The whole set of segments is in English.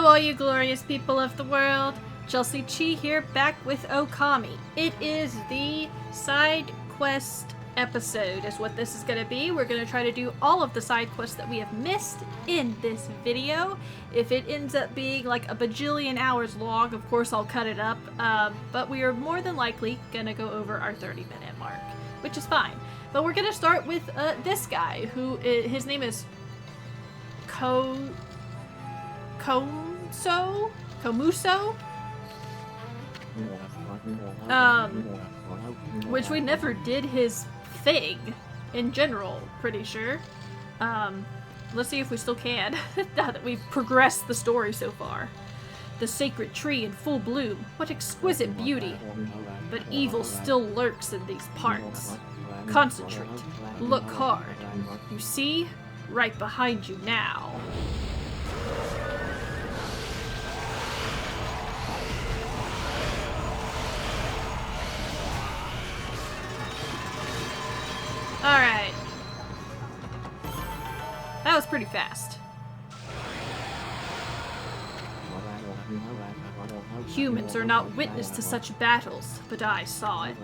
all you glorious people of the world. Chelsea-chee here, back with Okami. It is the side quest episode is what this is going to be. We're going to try to do all of the side quests that we have missed in this video. If it ends up being like a bajillion hours long, of course I'll cut it up, but we are more than likely going to go over our 30-minute mark, which is fine. But we're going to start with this guy, who his name is Komuso? Which we never did his thing in general, pretty sure. Let's see if we still can, now that we've progressed the story so far. The sacred tree in full bloom, what exquisite beauty! But evil still lurks in these parts. Concentrate, look hard. You see? Right behind you now. Alright. That was pretty fast. Humans are not witness to such battles, but I saw it.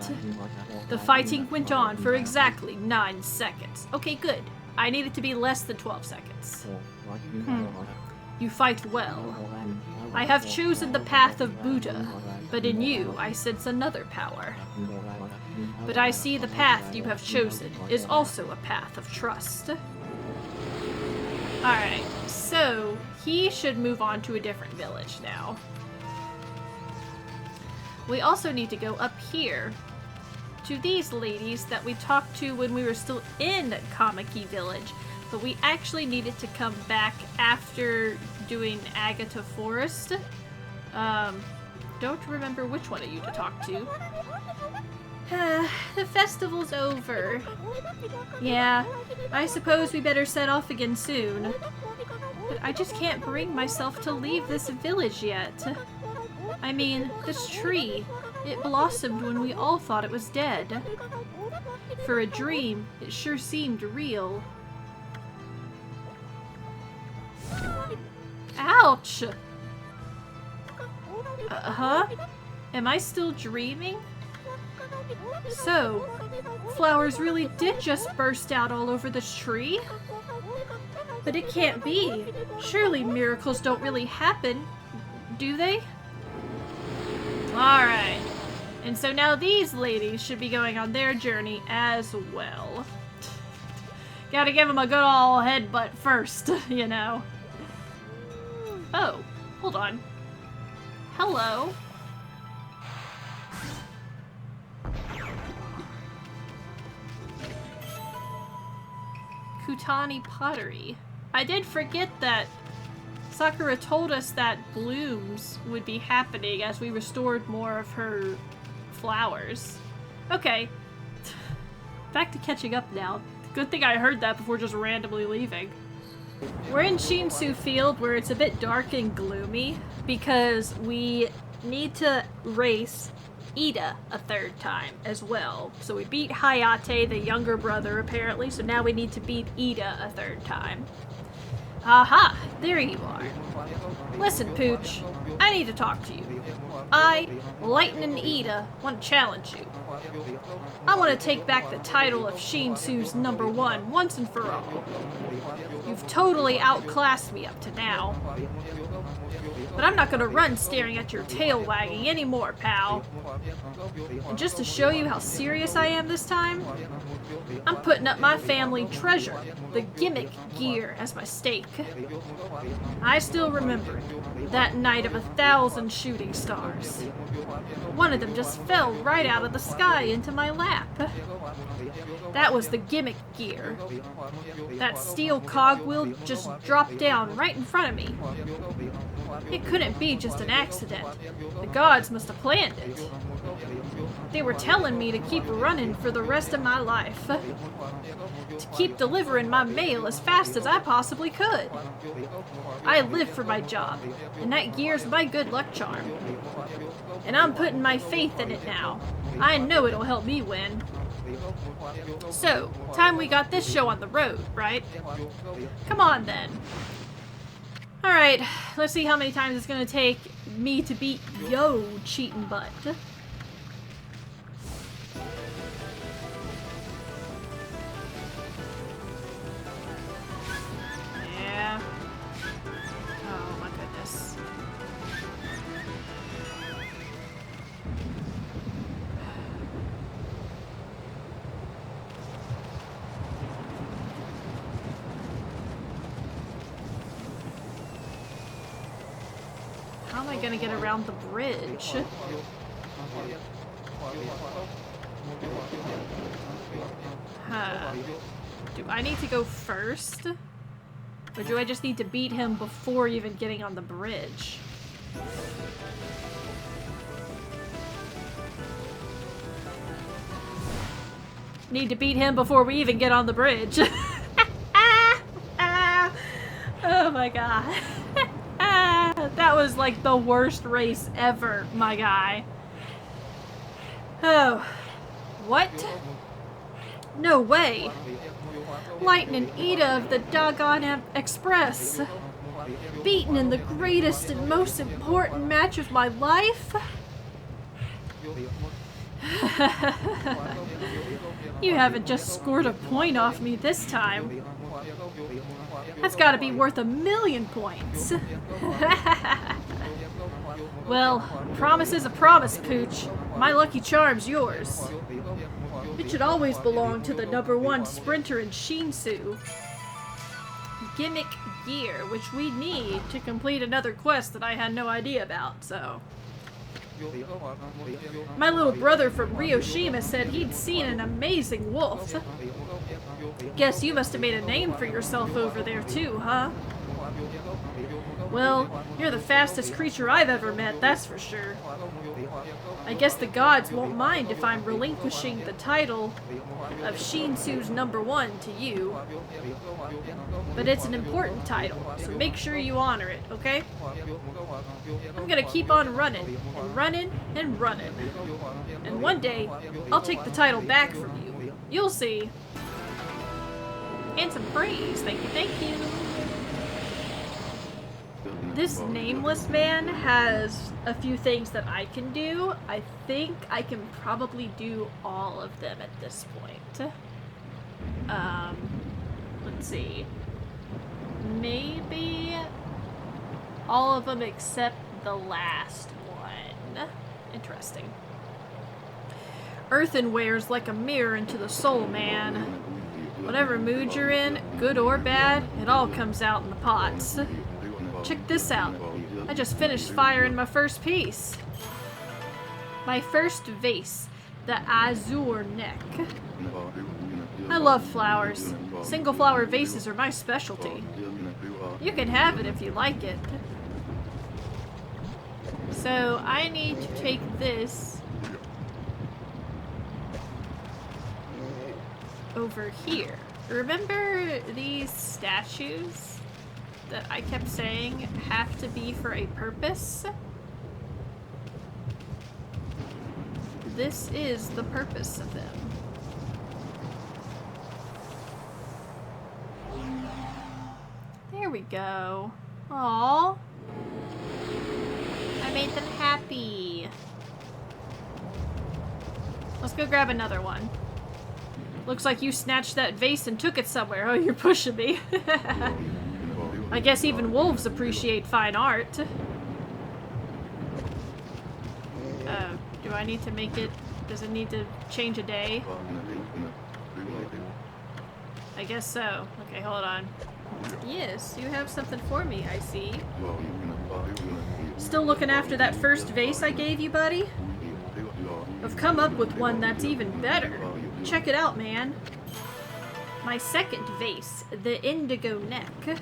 The fighting went on for exactly 9 seconds. Okay, good. I need it to be less than 12 seconds. You fight well. I have chosen the path of Buddha, but in you I sense another power. But I see the path you have chosen is also a path of trust. Alright, so he should move on to a different village now. We also need to go up here to these ladies that we talked to when we were still in Kamaki Village, but we actually needed to come back after doing Agata Forest. Don't remember which one of you to talk to. The festival's over. Yeah, I suppose we better set off again soon. But I just can't bring myself to leave this village yet. I mean, this tree, it blossomed when we all thought it was dead. For a dream, it sure seemed real. Ouch! Huh? Am I still dreaming? So, flowers really did just burst out all over this tree? But it can't be. Surely miracles don't really happen, do they? Alright. And so now these ladies should be going on their journey as well. Gotta give them a good ol' headbutt first, you know. Oh, hold on. Hello. Kutani Pottery. I did forget that Sakura told us that blooms would be happening as we restored more of her flowers. Okay. Back to catching up now. Good thing I heard that before just randomly leaving. We're in Shinsu Field where it's a bit dark and gloomy because we need to race Ida a 3rd time as well. So we beat Hayate, the younger brother, apparently, so now we need to beat Ida a 3rd time. Aha! There you are. Listen, Pooch, I need to talk to you. I, Lightning Ida, want to challenge you. I want to take back the title of Shinsu's #1 once and for all. You've totally outclassed me up to now. But I'm not gonna run staring at your tail wagging anymore, pal. And just to show you how serious I am this time, I'm putting up my family treasure, the gimmick gear, as my stake. I still remember that night of 1,000 shooting stars. One of them just fell right out of the sky into my lap. That was the gimmick gear. That steel cogwheel just dropped down right in front of me. It couldn't be just an accident. The gods must have planned it. They were telling me to keep running for the rest of my life. To keep delivering my mail as fast as I possibly could. I live for my job, and that gear's my good luck charm. And I'm putting my faith in it now. I know it'll help me win. So, time we got this show on the road, right? Come on then. Alright, let's see how many times it's gonna take me to beat yo cheating butt. Yeah. Oh my goodness. How am I gonna get around the bridge? Huh. Do I need to go first? Or do I just need to beat him before even getting on the bridge? Need to beat him before we even get on the bridge. Oh my god. That was like the worst race ever, my guy. Oh. What? No way. Lightning Ida of the doggone Express. Beaten in the greatest and most important match of my life? You haven't just scored a point off me this time. That's gotta be worth 1,000,000 points. Well, promise is a promise, Pooch. My lucky charm's yours. It should always belong to the #1 sprinter in Shinsu. Gimmick gear, which we need to complete another quest that I had no idea about, so... My little brother from Ryoshima said he'd seen an amazing wolf. Guess you must have made a name for yourself over there too, huh? Well, you're the fastest creature I've ever met, that's for sure. I guess the gods won't mind if I'm relinquishing the title of Shinsu's #1 to you. But it's an important title, so make sure you honor it, okay? I'm gonna keep on running, and running, and running. And one day, I'll take the title back from you. You'll see. And some praise, thank you, thank you. This nameless man has a few things that I can do. I think I can probably do all of them at this point. Let's see. Maybe all of them except the last one. Interesting. Earthenware's like a mirror into the soul, man. Whatever mood you're in, good or bad, it all comes out in the pots. Check this out. I just finished firing my first piece. My first vase, the Azure Neck. I love flowers. Single flower vases are my specialty. You can have it if you like it. So I need to take this over here. Remember these statues that I kept saying have to be for a purpose? This is the purpose of them. There we go. Aww. I made them happy. Let's go grab another one. Looks like you snatched that vase and took it somewhere. Oh, you're pushing me. I guess even wolves appreciate fine art. Do I need to make it... Does it need to change a day? I guess so. Okay, hold on. Yes, you have something for me, I see. Still looking after that first vase I gave you, buddy? I've come up with one that's even better. Check it out, man. My second vase, the Indigo Neck.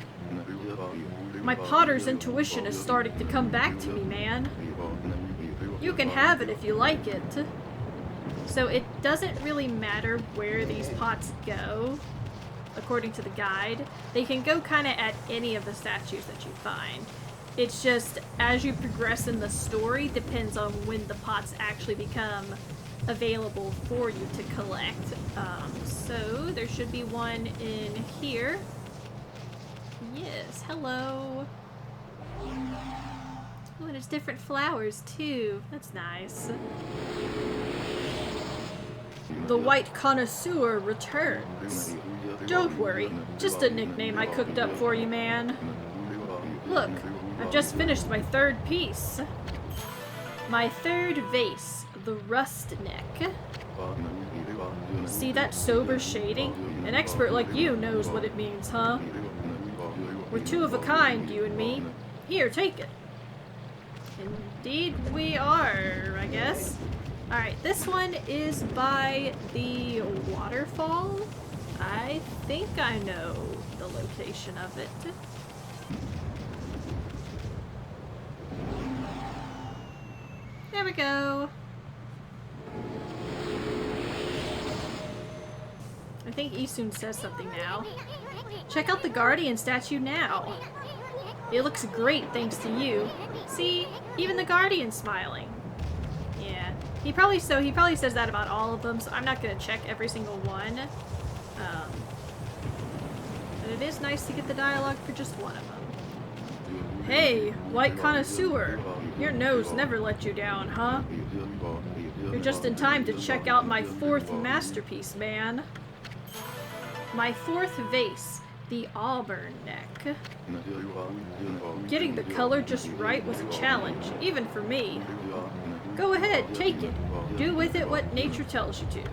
My potter's intuition is starting to come back to me, man. You can have it if you like it. So it doesn't really matter where these pots go, according to the guide. They can go kind of at any of the statues that you find. It's just, as you progress in the story, depends on when the pots actually become available for you to collect. So there should be one in here. Yes, hello. Oh, and it's different flowers too. That's nice. The white connoisseur returns. Don't worry, just a nickname I cooked up for you, man. Look, I've just finished my third piece. My third vase, the rust neck. See that sober shading? An expert like you knows what it means, huh? We're two of a kind, you and me. Here, take it. Indeed we are, I guess. Alright, this one is by the waterfall. I think I know the location of it. There we go. I think Isun says something now. Check out the Guardian statue now. It looks great thanks to you. See, even the Guardian's smiling. Yeah, he probably says that about all of them, so I'm not gonna check every single one. But it is nice to get the dialogue for just one of them. Hey, white connoisseur, your nose never let you down, huh? You're just in time to check out my fourth masterpiece, man. My fourth vase, the auburn neck. Getting the color just right was a challenge, even for me. Go ahead, take it. Do with it what nature tells you to.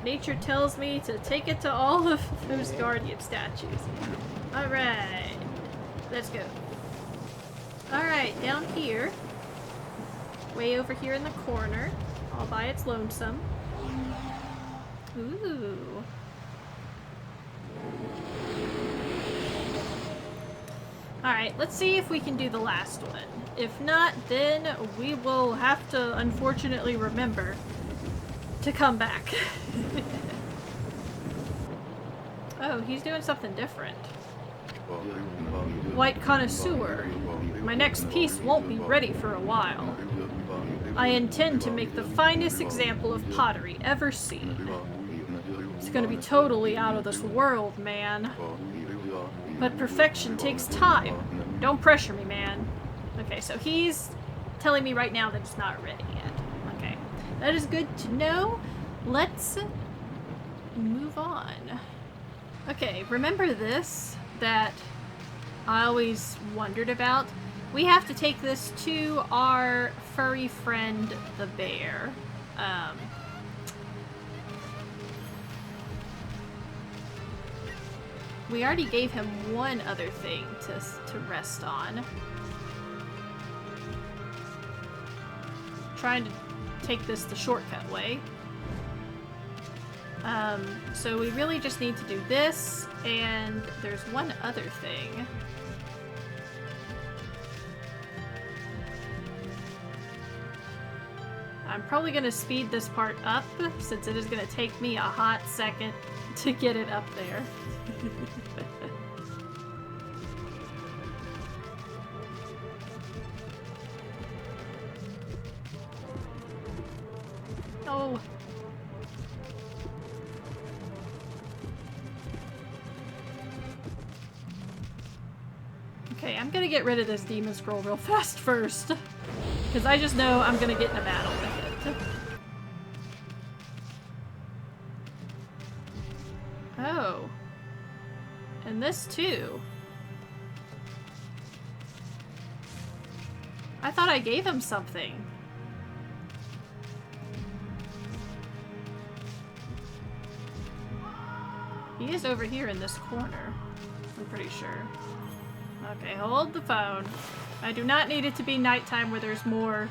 Nature tells me to take it to all of those Guardian statues. Alright. Let's go. Alright, down here. Way over here in the corner. All by its lonesome. Ooh. Alright, let's see if we can do the last one. If not, then we will have to unfortunately remember to come back. Oh, he's doing something different. White connoisseur, my next piece won't be ready for a while. I intend to make the finest example of pottery ever seen. It's gonna be totally out of this world, man. But perfection takes time. Don't pressure me, man. Okay, so he's telling me right now that it's not ready yet. Okay, that is good to know. Let's move on. Okay, remember this that I always wondered about? We have to take this to our furry friend, the bear. We already gave him one other thing to rest on. Trying to take this the shortcut way. So we really just need to do this, and there's one other thing. I'm probably gonna speed this part up, since it is gonna take me a hot second to get it up there. Oh. Okay, I'm gonna get rid of this demon scroll real fast first. Because I just know I'm gonna get in a battle with it. Oh. And this too. I thought I gave him something. He is over here in this corner. I'm pretty sure. Okay, hold the phone. I do not need it to be nighttime where there's more...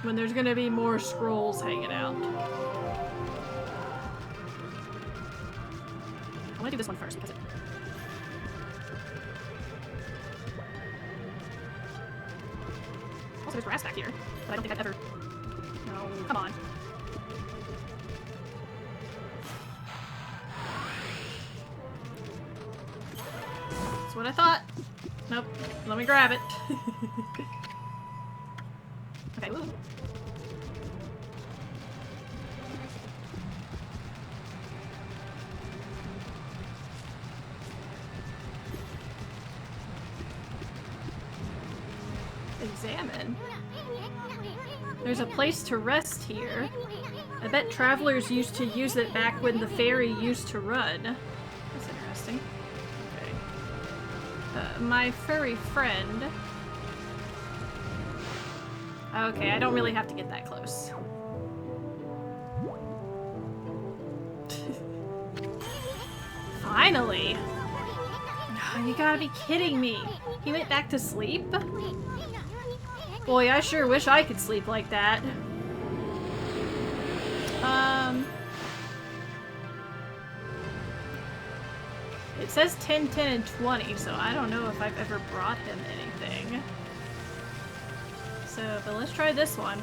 when there's gonna be more scrolls hanging out. I wanna do this one first because it... Also, there's grass back here, but I don't think I've ever... No, come on. That's what I thought. Nope. Let me grab it. Okay, woo. Examine. There's a place to rest here. I bet travelers used to use it back when the ferry used to run. That's interesting. Okay. My furry friend. Okay, I don't really have to get that close. Finally! You gotta be kidding me. He went back to sleep? Boy, I sure wish I could sleep like that. It says 10, 10, and 20, so I don't know if I've ever brought him anything. So, but let's try this one.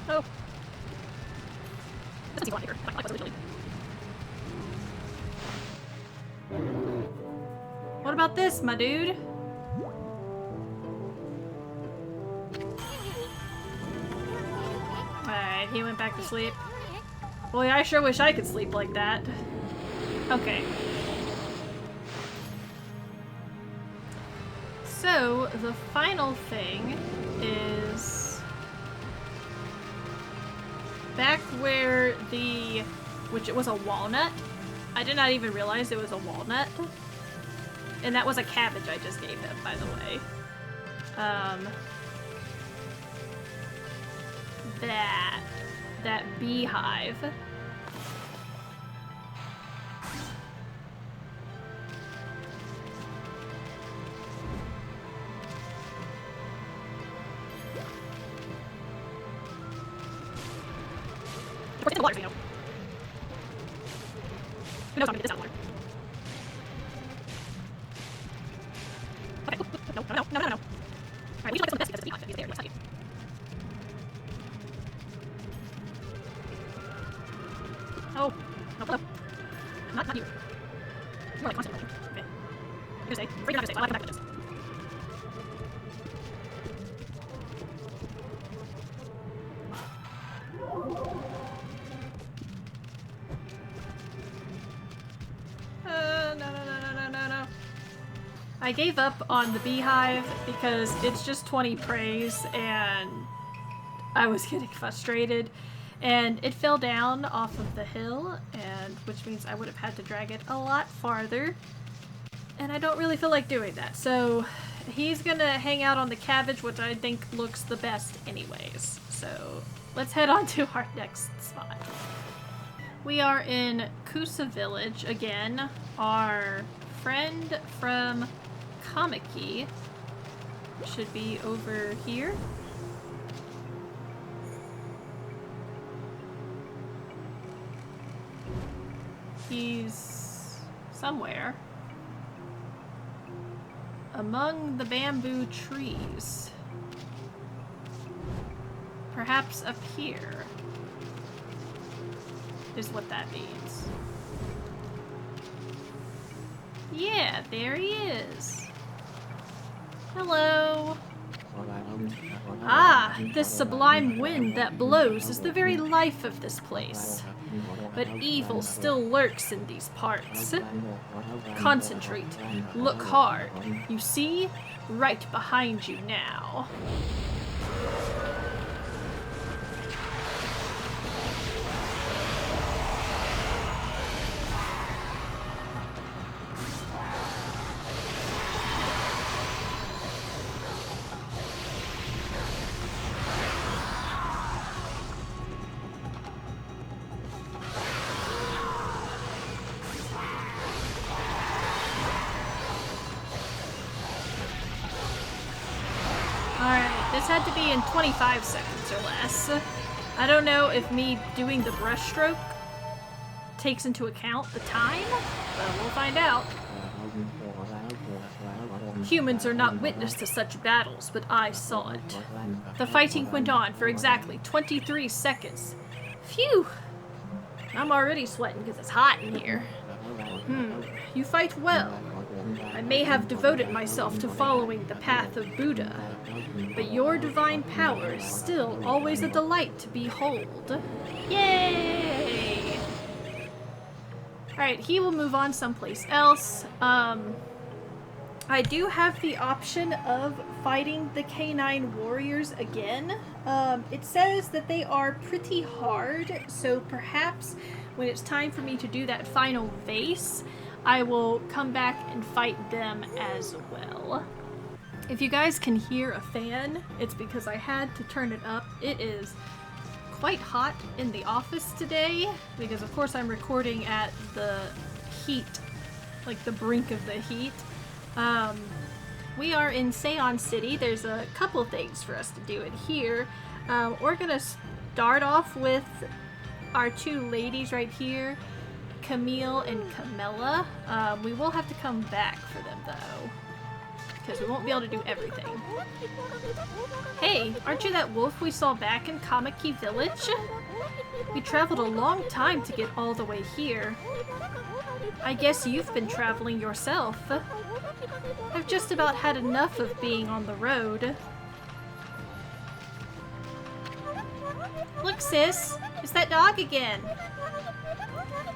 Oh. This doesn't seem bigger. Like was originally. What about this, my dude? Alright, he went back to sleep. Boy, I sure wish I could sleep like that. Okay. So, the final thing is... back where the... which it was a walnut. I did not even realize it was a walnut. And that was a cabbage I just gave him, by the way. That beehive. Of course, it's in the water, so you know. Who knows how I'm gonna get this out of the water? Okay. No. Alright, we should like some of this because it's a beehive. It's there. Let's tell you. Oh. No, hello. Not you. You're like constantly rolling. Okay. You're gonna stay. Afraid you're not gonna stay. I'll have to come back with this. No. I gave up on the beehive because it's just 20 praise and I was getting frustrated. And it fell down off of the hill, and which means I would have had to drag it a lot farther. And I don't really feel like doing that. So he's gonna hang out on the cabbage, which I think looks the best anyways. So let's head on to our next spot. We are in Kusa Village again. Our friend from Kamiki should be over here. He's somewhere among the bamboo trees. Perhaps up here is what that means. Yeah, there he is. Hello. Ah, this sublime wind that blows is the very life of this place. But evil still lurks in these parts. Concentrate. Look hard. You see? Right behind you now. Had to be in 25 seconds or less. I don't know if me doing the brushstroke takes into account the time, but we'll find out. Humans are not witness to such battles, but I saw it. The fighting went on for exactly 23 seconds. Phew! I'm already sweating because it's hot in here. You fight well. I may have devoted myself to following the path of Buddha, but your divine power is still always a delight to behold. Yay! Alright, he will move on someplace else. I do have the option of fighting the K9 warriors again. It says that they are pretty hard, so perhaps when it's time for me to do that final vase, I will come back and fight them as well. If you guys can hear a fan, it's because I had to turn it up. It is quite hot in the office today, because of course I'm recording at the heat, like the brink of the heat. We are in Seon City. There's a couple things for us to do in here. We're gonna start off with our two ladies right here, Camille and Camilla. We will have to come back for them though, because we won't be able to do everything. Hey, aren't you that wolf we saw back in Kamaki Village? We traveled a long time to get all the way here. I guess you've been traveling yourself. I've just about had enough of being on the road. Look, sis, it's that dog again.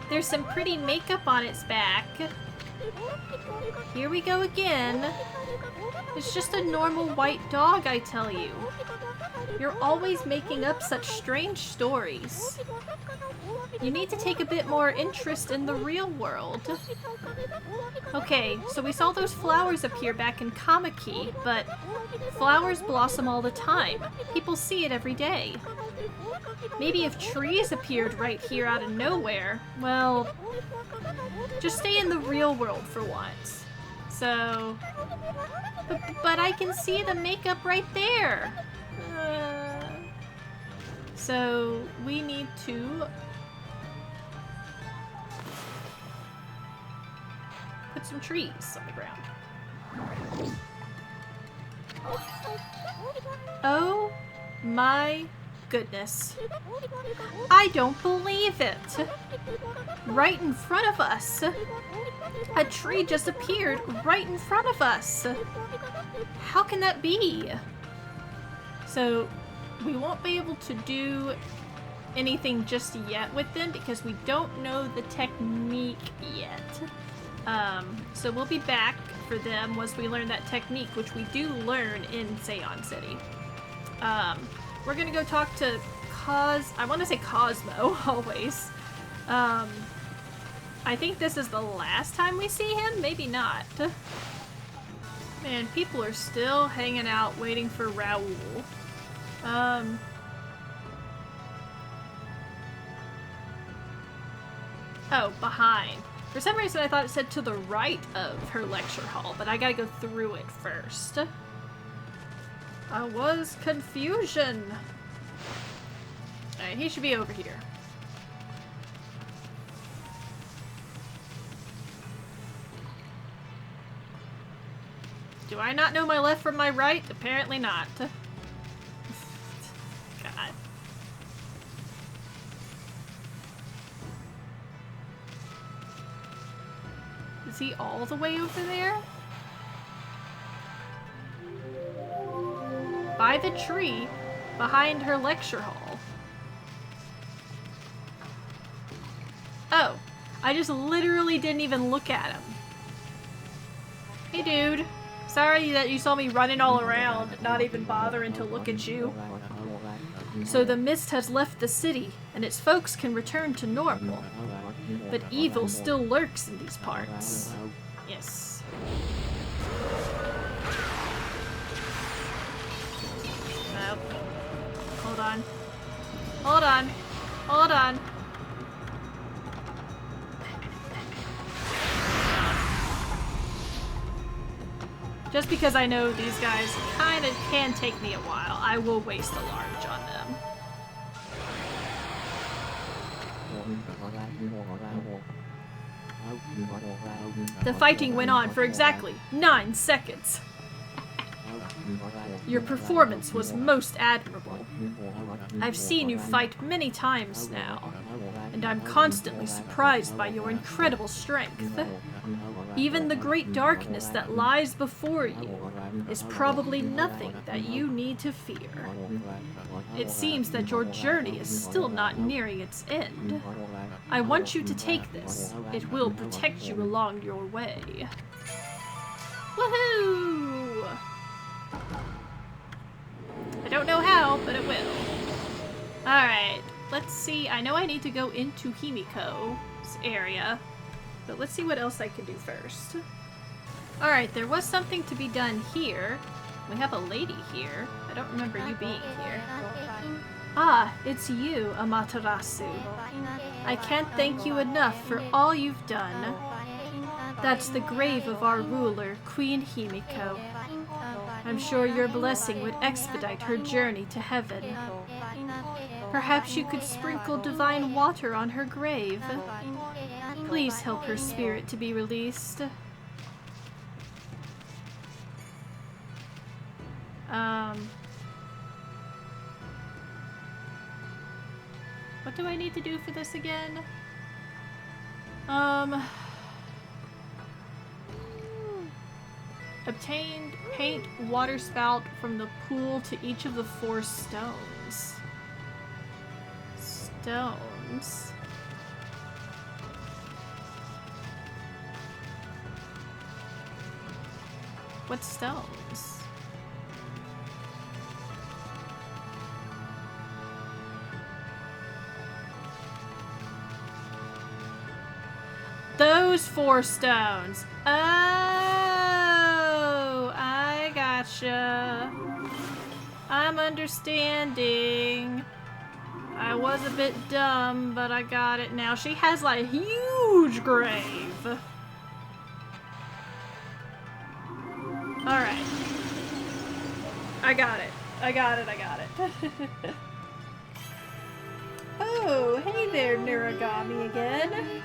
There's some pretty makeup on its back. Here we go again. It's just a normal white dog, I tell you. You're always making up such strange stories. You need to take a bit more interest in the real world. Okay, so we saw those flowers appear back in Kamaki, but flowers blossom all the time. People see it every day. Maybe if trees appeared right here out of nowhere, well, just stay in the real world for once. So, but I can see the makeup right there. So we need to put some trees on the ground. Oh my goodness. I don't believe it. Right in front of us. A tree just appeared right in front of us. How can that be? So we won't be able to do anything just yet with them because we don't know the technique yet. So we'll be back for them once we learn that technique, which we do learn in Seon City. We're gonna go talk to I want to say Cosmo, always. I think this is the last time we see him, maybe not. Man, people are still hanging out waiting for Raoul. Oh, behind. For some reason I thought it said to the right of her lecture hall, but I gotta go through it first. Was confusion. Alright, he should be over here. Do I not know my left from my right? Apparently not. God. Is he all the way over there? By the tree behind her lecture hall. Oh, I just literally didn't even look at him. Hey dude, sorry that you saw me running all around, not even bothering to look at you. So the mist has left the city, and its folks can return to normal. But evil still lurks in these parts. Yes. Nope. Hold on. Hold on. Hold on. Just because I know these guys kind of can take me a while, I will waste a large on them. The fighting went on for exactly 9 seconds. Your performance was most admirable. I've seen you fight many times now, and I'm constantly surprised by your incredible strength. Even the great darkness that lies before you is probably nothing that you need to fear. It seems that your journey is still not nearing its end. I want you to take this. It will protect you along your way. Woohoo! I don't know how, but it will. Alright, let's see. I know I need to go into Himiko's area, but let's see what else I can do first. Alright, there was something to be done here. We have a lady here. I don't remember you being here. Ah, it's you, Amaterasu. I can't thank you enough for all you've done. That's the grave of our ruler, Queen Himiko. I'm sure your blessing would expedite her journey to heaven. Perhaps you could sprinkle divine water on her grave. Please help her spirit to be released. What do I need to do for this again? Obtained paint water spout from the pool to each of the 4 stones. Stones. What stones? Those 4 stones. Oh, I gotcha. I'm understanding. I was a bit dumb, but I got it now. She has like a huge grave. Alright. I got it. I got it. Oh, hey there, Naragami again.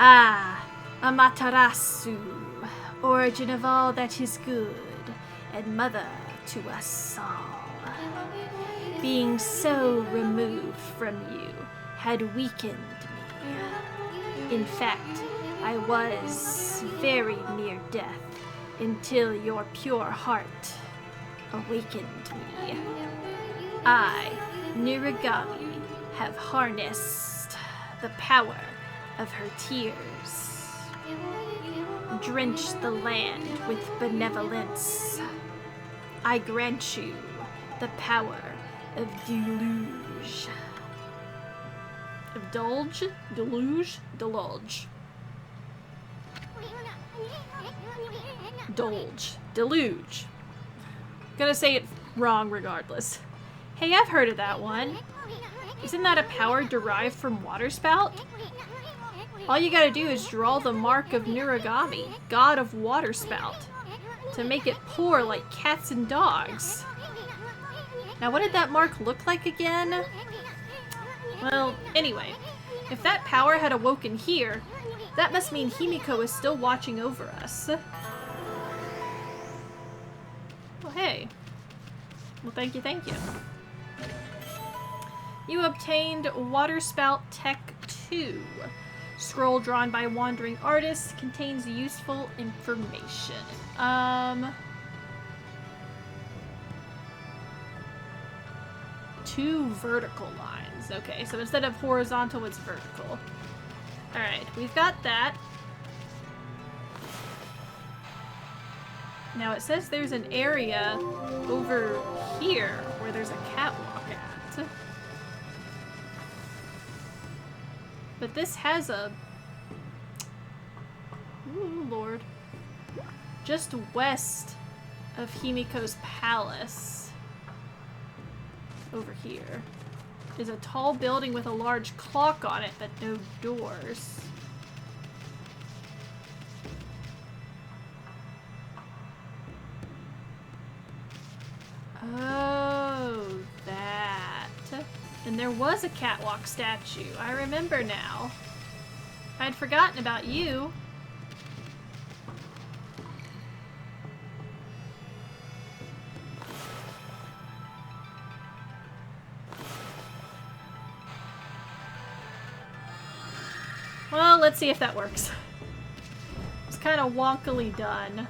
Ah, Amaterasu, origin of all that is good, and mother to us all. Being so removed from you had weakened me. In fact, I was very near death until your pure heart awakened me. I, Naragami, have harnessed the power of her tears. Drench the land with benevolence. I grant you the power of deluge. Of dulge? Deluge? Deluge. Dulge. Deluge. Gonna say it wrong regardless. Hey, I've heard of that one. Isn't that a power derived from water spout? All you gotta do is draw the mark of Naragami, god of water spout, to make it pour like cats and dogs. Now what did that mark look like again? Well, anyway, if that power had awoken here, that must mean Himiko is still watching over us. Well, hey. Well, thank you. You obtained Water Spout Tech 2. Scroll drawn by wandering artists contains useful information. 2 vertical lines. Okay, so instead of horizontal, it's vertical. Alright, we've got that. Now it says there's an area over here where there's a catwalk at. But this has a... Ooh, Lord. Just west of Himiko's palace, over here, is a tall building with a large clock on it, but no doors. Oh, that. And there was a catwalk statue. I remember now. I'd forgotten about you. Well, let's see if that works. kind of wonkily done.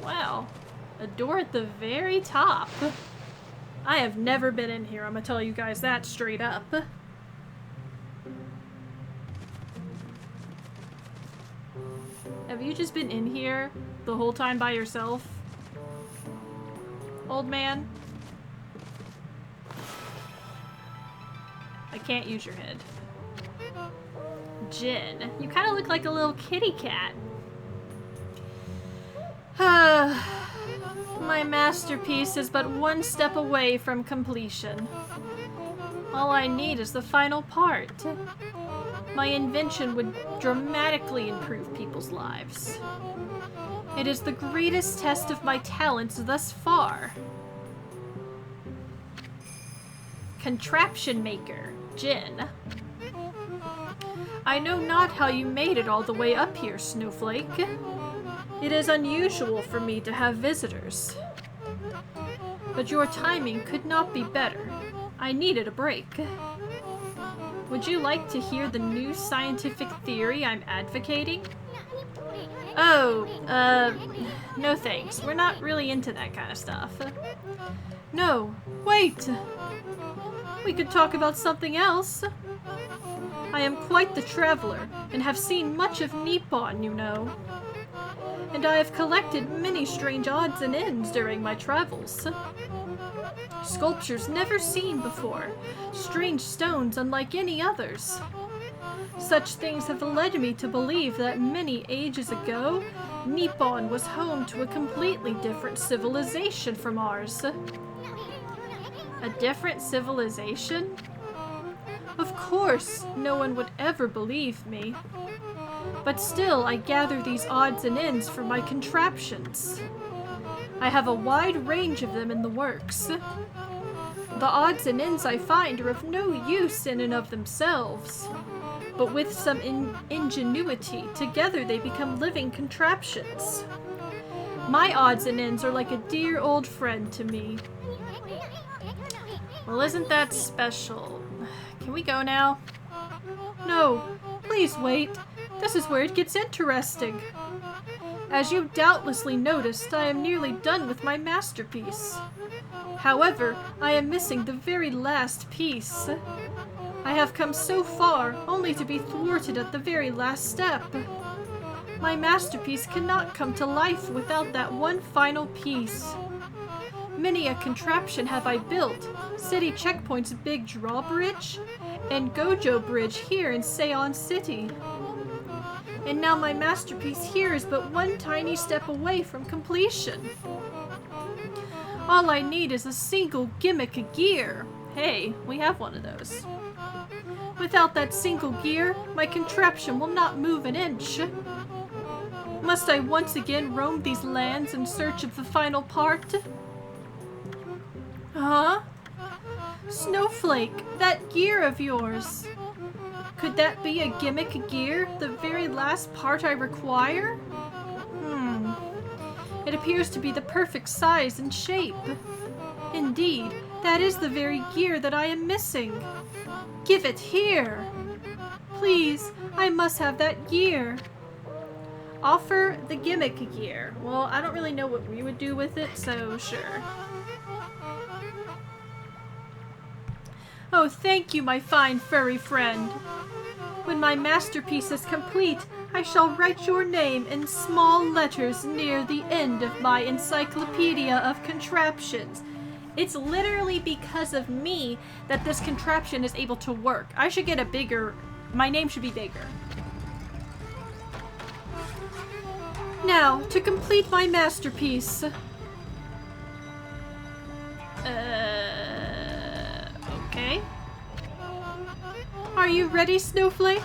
Wow. A door at the very top. I have never been in here, I'm gonna tell you guys that straight up. Have you just been in here the whole time by yourself? Old man? I can't use your head. Jin, you kind of look like a little kitty cat. My masterpiece is but one step away from completion. All I need is the final part. My invention would dramatically improve people's lives. It is the greatest test of my talents thus far. Contraption maker, Jin. I know not how you made it all the way up here, Snowflake. It is unusual for me to have visitors. But your timing could not be better. I needed a break. Would you like to hear the new scientific theory I'm advocating? Oh, no thanks. We're not really into that kind of stuff. No, wait! We could talk about something else. I am quite the traveler, and have seen much of Nippon, you know. And I have collected many strange odds and ends during my travels. Sculptures never seen before, strange stones unlike any others. Such things have led me to believe that many ages ago, Nippon was home to a completely different civilization from ours. A different civilization? Of course, no one would ever believe me. But still, I gather these odds and ends for my contraptions. I have a wide range of them in the works. The odds and ends I find are of no use in and of themselves, but with some ingenuity, together they become living contraptions. My odds and ends are like a dear old friend to me. Well, isn't that special? Can we go now? No, please wait. This is where it gets interesting. As you doubtlessly noticed, I am nearly done with my masterpiece. However, I am missing the very last piece. I have come so far, only to be thwarted at the very last step. My masterpiece cannot come to life without that one final piece. Many a contraption have I built, City Checkpoint's big drawbridge, and Gojo Bridge here in Seon City. And now my masterpiece here is but one tiny step away from completion. All I need is a single gimmick gear. Hey, we have one of those. Without that single gear, my contraption will not move an inch. Must I once again roam these lands in search of the final part? Huh? Snowflake, that gear of yours. Could that be a gimmick gear, the very last part I require? It appears to be the perfect size and shape. Indeed, that is the very gear that I am missing. Give it here! Please, I must have that gear. Offer the gimmick gear. Well, I don't really know what we would do with it, so sure. Oh, thank you, my fine furry friend. When my masterpiece is complete, I shall write your name in small letters near the end of my encyclopedia of contraptions. It's literally because of me that this contraption is able to work. I should get a bigger... My name should be bigger. Now, to complete my masterpiece. Okay. Are you ready, Snowflake?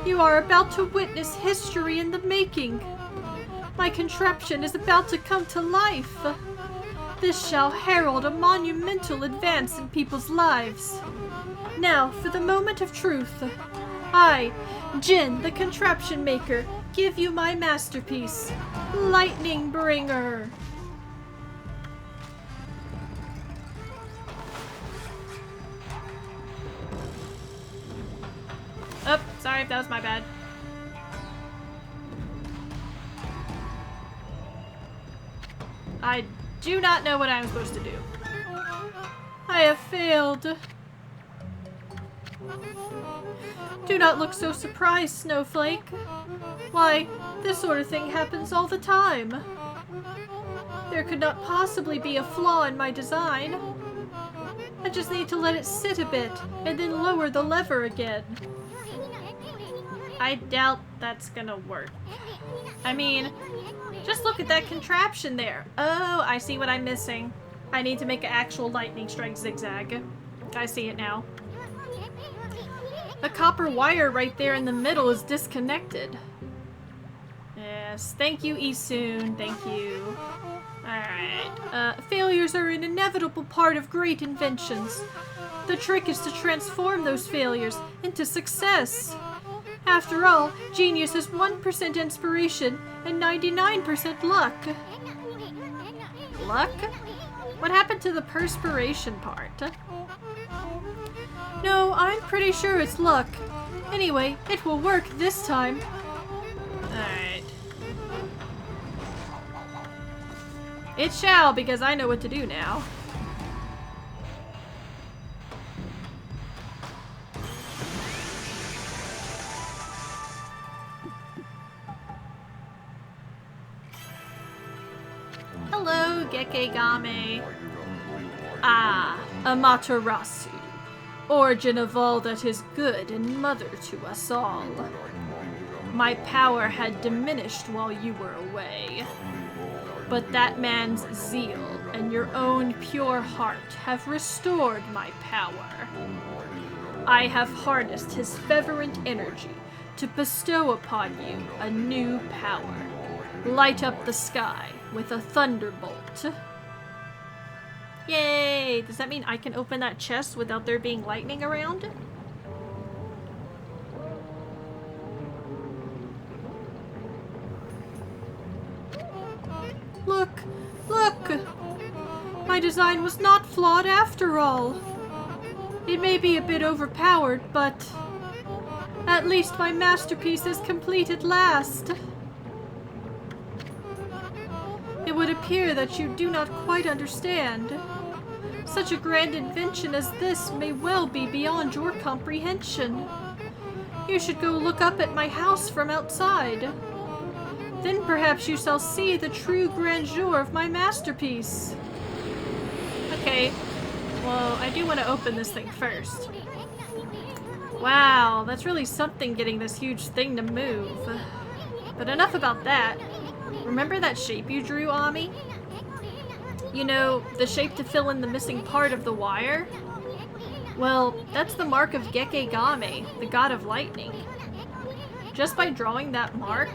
You are about to witness history in the making. My contraption is about to come to life. This shall herald a monumental advance in people's lives. Now, for the moment of truth. I, Jin, the contraption maker, give you my masterpiece, Lightning Bringer. Oh, sorry, that was my bad. I do not know what I'm supposed to do. I have failed. Do not look so surprised, Snowflake. Why, this sort of thing happens all the time. There could not possibly be a flaw in my design. I just need to let it sit a bit, and then lower the lever again. I doubt that's gonna work. I mean, just look at that contraption there. Oh, I see what I'm missing. I need to make an actual lightning strike zigzag. I see it now. The copper wire right there in the middle is disconnected. Yes, thank you, Isoon. Thank you. Alright. Failures are an inevitable part of great inventions. The trick is to transform those failures into success. After all, genius is 1% inspiration and 99% luck. Luck? What happened to the perspiration part? No, I'm pretty sure it's luck. Anyway, it will work this time. Alright. It shall, because I know what to do now. Hello, Gekegame. Ah, Amaterasu. Origin of all that is good and mother to us all. My power had diminished while you were away. But that man's zeal and your own pure heart have restored my power. I have harnessed his fervent energy to bestow upon you a new power. Light up the sky with a thunderbolt. Yay! Does that mean I can open that chest without there being lightning around? Look! Look! My design was not flawed after all. It may be a bit overpowered, but at least my masterpiece is complete at last. It would appear that you do not quite understand. Such a grand invention as this may well be beyond your comprehension. You should go look up at my house from outside. Then perhaps you shall see the true grandeur of my masterpiece. Okay, well, I do want to open this thing first. Wow, that's really something getting this huge thing to move. But enough about that. Remember that shape you drew, Ami? You know, the shape to fill in the missing part of the wire? Well, that's the mark of Gekegame, the god of lightning. Just by drawing that mark,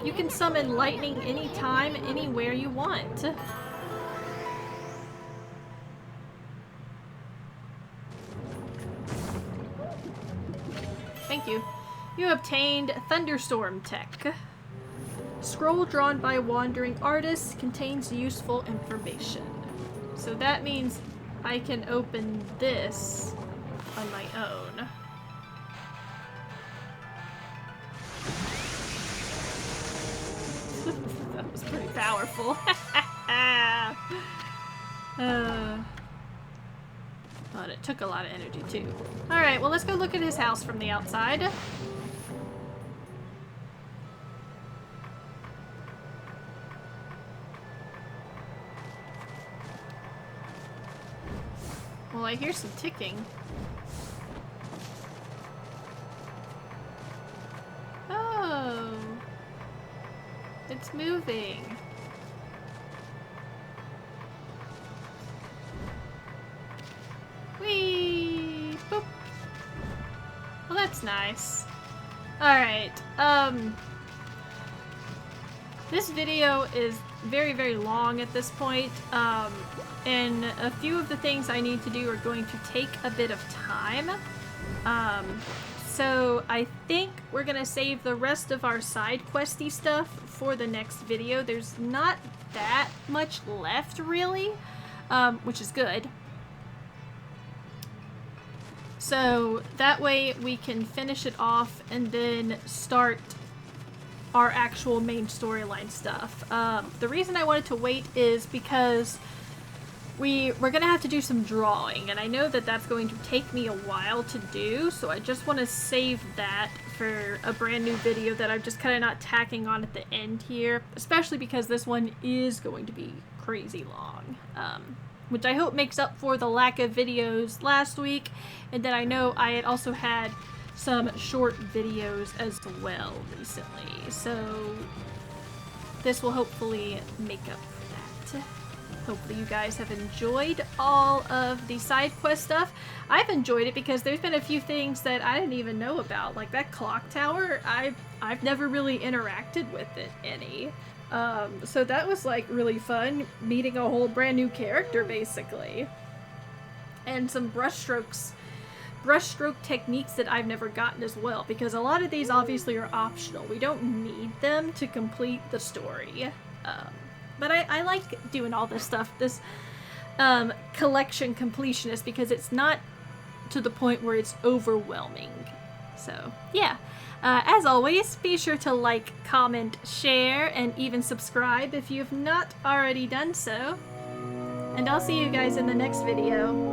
you can summon lightning anytime, anywhere you want. Thank you. You obtained Thunderstorm Tech. Scroll drawn by wandering artists contains useful information. So that means I can open this on my own. That was pretty powerful. But it took a lot of energy too. Alright, well let's go look at his house from the outside. Well, I hear some ticking. Oh. It's moving. Whee! Boop. Well, that's nice. Alright, This video is very, very long at this point, and a few of the things I need to do are going to take a bit of time. So I think we're gonna save the rest of our side questy stuff for the next video. There's not that much left, really, which is good. So that way we can finish it off and then start our actual main storyline stuff. The reason I wanted to wait is because we're gonna have to do some drawing, and I know that that's going to take me a while to do, so I just want to save that for a brand new video that I'm just kind of not tacking on at the end here, especially because this one is going to be crazy long, which I hope makes up for the lack of videos last week, and then I know I had also had some short videos as well recently, so this will hopefully make up for that. Hopefully you guys have enjoyed all of the side quest stuff. I've enjoyed it because there's been a few things that I didn't even know about, like that clock tower. I've never really interacted with it any. So that was like really fun, meeting a whole brand new character basically. And some brushstroke techniques that I've never gotten as well, because a lot of these obviously are optional. We don't need them to complete the story. But I like doing all this stuff, this collection completionist, because it's not to the point where it's overwhelming. So, yeah. As always, be sure to like, comment, share, and even subscribe if you've not already done so. And I'll see you guys in the next video.